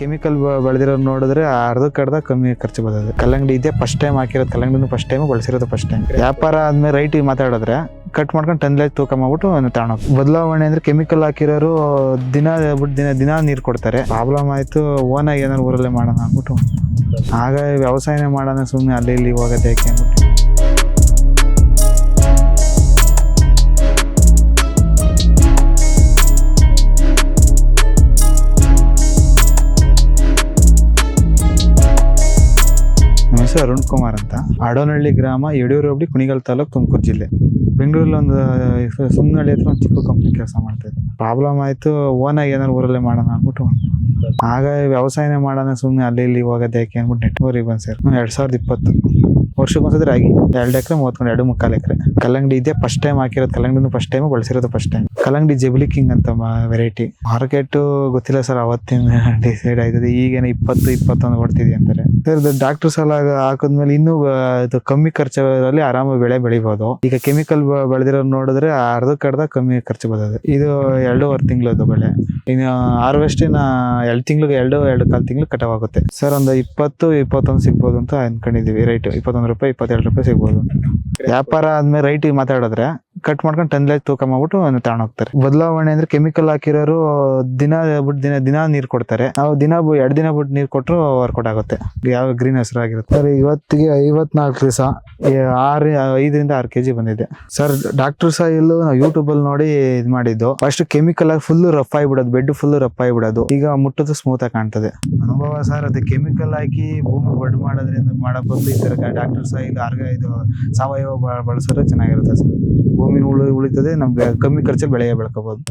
Chemical ಬೆಳೆದಿರೋ ನೋಡಿದ್ರೆ ಅರ್ಧಕ್ಕರ್ಧ ಕಮ್ಮಿ ಖರ್ಚು ಬರ್ತದೆ. ಕಲ್ಲಂಗಡಿ ಇದೆ ಫಸ್ಟ್ ಟೈಮ್ ಹಾಕಿರೋದು, ಕಲ್ಲಂಗಡಿನೂ ಫಸ್ಟ್ ಟೈಮ್ ಬಳಸಿರೋದು ಫಸ್ಟ್ ಟೈಮ್. ವ್ಯಾಪಾರ ಆದ್ಮೇಲೆ ರೈಟ್ ಮಾತಾಡಿದ್ರೆ ಕಟ್ ಮಾಡ್ಕೊಂಡು ಟನ್ಲೇಜ್ ತೂಕ ಮಾಡ್ಬಿಟ್ಟು ತಗೊಂಡೋಗಿ. ಬದಲಾವಣೆ ಅಂದ್ರೆ ಕೆಮಿಕಲ್ ಹಾಕಿರೋರು ದಿನ ಬಿಟ್ಟು ದಿನ ನೀರು ಕೊಡ್ತಾರೆ. ಪ್ರಾಬ್ಲಮ್ ಆಯ್ತು, ಓನಾಗಿ ಏನಾದ್ರು ಊರಲ್ಲೇ ಮಾಡೋಣ ಅಂದ್ಬಿಟ್ಟು ಆಗ ವ್ಯವಸಾಯನೇ ಮಾಡೋಣ, ಸುಮ್ಮನೆ ಅಲ್ಲಿ ಇಲ್ಲಿ ಹೋಗೋದು ಯಾಕೆ ಅಂದ್ಬಿಟ್ಟು. ಅರುಣ್ ಕುಮಾರ್ ಅಂತ, ಆಡೋನಹಳ್ಳಿ ಗ್ರಾಮ, ಯಡಿಯೂರು ಹೋಬಳಿ, ಕುಣಿಗಲ್ ತಾಲೂಕು, ತುಮಕೂರು ಜಿಲ್ಲೆ. ಬೆಂಗಳೂರಲ್ಲಿ ಒಂದು ಸುಮ್ಮನಹಳ್ಳಿ ಹತ್ರ ಒಂದು ಚಿಕ್ಕ ಕಂಪ್ನಿ ಕೆಲಸ ಮಾಡ್ತಾ ಇದ್ದೆ. ಪ್ರಾಬ್ಲಮ್ ಆಯ್ತು, ಓನಾಗಿ ಏನಾದ್ರು ಊರಲ್ಲೇ ಮಾಡೋಣ ಅಂದ್ಬಿಟ್ಟು ಆಗ ವ್ಯವಸಾಯನೇ ಮಾಡೋಣ, ಸುಮ್ಮನೆ ಅಲ್ಲಿ ಇಲ್ಲಿ ಹೋಗೋದು ಯಾಕೆ ಅಂದ್ಬಿಟ್ಟು ನೆಟ್ವರ್ಕಿಗೆ ಬಂದು ಸೇರಿ 2020 ವರ್ಷಕ್ಕೊಂದ್ಸತಿ ಆಗಿ 2 ಎಕರೆ 2.3 ಎಕರೆ ಕಲ್ಲಂಗಡಿ ಇದೆ ಫಸ್ಟ್ ಟೈಮ್ ಹಾಕಿರೋದು. ಕಲ್ಲಂಗಡಿನೂ ಫಸ್ಟ್ ಟೈಮ್ ಬಳಸಿರೋದು ಫಸ್ಟ್ ಟೈಮ್. ಕಲ್ಲಂಗಡಿ ಜೆಬಿಲಿ ಕಿಂಗ್ ಅಂತ ವೆರೈಟಿ. ಮಾರ್ಕೆಟ್ ಗೊತ್ತಿಲ್ಲ ಸರ್, ಅವತ್ತಿನ ಡಿಸೈಡ್ ಆಯ್ತದೆ. ಈಗೇನು 20-21 ಕೊಡ್ತಿದೆ ಅಂತಾರೆ ಸರ್. ಡಾಕ್ಟರ್ ಸಲ ಹಾಕಿದ್ಮೇಲೆ ಇನ್ನೂ ಇದು ಕಮ್ಮಿ ಖರ್ಚಲ್ಲಿ ಆರಾಮಾಗಿ ಬೆಳಿಬಹುದು. ಈಗ ಕೆಮಿಕಲ್ ಬೆಳೆದಿರೋ ನೋಡಿದ್ರೆ ಅರ್ಧಕ್ಕರ್ಧ ಕಮ್ಮಿ ಖರ್ಚು ಬರ್ತದೆ. ಇದು 2.5 ತಿಂಗಳದ್ದು ಬೆಳೆ. ಇನ್ನು ಹಾರ್ವೆಸ್ಟಿನ 2 ತಿಂಗಳಿಗೆ 2.5 ತಿಂಗಳು ಕಟಾವ್ ಆಗುತ್ತೆ ಸರ್. ಒಂದು 20-21 ಸಿಗ್ಬೋದು ಅಂತ ಅನ್ಕೊಂಡಿದೀವಿ. ರೈಟ್ 21 ರೂಪಾಯಿ 22 ರೂಪಾಯಿ ಸಿಗ್ಬೋದು. ವ್ಯಾಪಾರ ಆದ್ಮೇಲೆ ರೈಟ್ ಮಾತಾಡಿದ್ರೆ ಕಟ್ ಮಾಡ್ಕೊಂಡು ಟನ್ಲೇಜ್ ತೂಕ ಮಾಡ್ಬಿಟ್ಟು ತಗೊಂಡೋಗ್ತಾರೆ. ಬದಲಾವಣೆ ಅಂದ್ರೆ ಕೆಮಿಕಲ್ ಹಾಕಿರೋರು ದಿನ ಬಿಟ್ಟು ದಿನ ನೀರು ಕೊಡ್ತಾರೆ. ನಾವು 2 ದಿನ ಬಿಟ್ಟು ನೀರು ಕೊಟ್ಟರು ವರ್ಕೌಟ್ ಆಗುತ್ತೆ. ಯಾವ ಗ್ರೀನ್ ಹೆಸರು ಆಗಿರುತ್ತೆ ಸರ್. ಇವತ್ತಿಗೆ 54 ದಿವಸ 5-6 kg ಬಂದಿದೆ ಸರ್. ಡಾಕ್ಟರ್ ಸಾಯಿಲ್ ನಾವು ಯೂಟ್ಯೂಬ್ ಅಲ್ಲಿ ನೋಡಿ ಇದು ಮಾಡಿದ್ದು. ಫಸ್ಟ್ ಕೆಮಿಕಲ್ ಆಗಿ ಫುಲ್ ರಫ್ ಆಗಿಬಿಡೋದು, ಬೆಡ್ ಫುಲ್ ರಫ್ ಆಗಿಬಿಡೋದು. ಈಗ ಮುಟ್ಟೋದು ಸ್ಮೂತ್ ಆಗಿ ಕಾಣ್ತದೆ. ಅನುಭವ ಸರ್. ಅದು ಕೆಮಿಕಲ್ ಹಾಕಿ ಭೂಮಿ ಬಡ್ ಮಾಡೋದ್ರಿಂದ ಮಾಡೋ ಬದಲು ಈ ತರ ಡಾಕ್ಟರ್ ಸಾಯಿಲ್ ಇದು ಸಾವಯವ ಬಳಸಿದ್ರೆ ಚೆನ್ನಾಗಿರುತ್ತೆ ಸರ್. ಭೂಮಿ ಉಳಿತದೆ, ನಮ್ಗೆ ಕಮ್ಮಿ ಖರ್ಚಲ್ಲಿ ಬೆಳೆಯ ಬೆಳ್ಕೋಬಹುದು.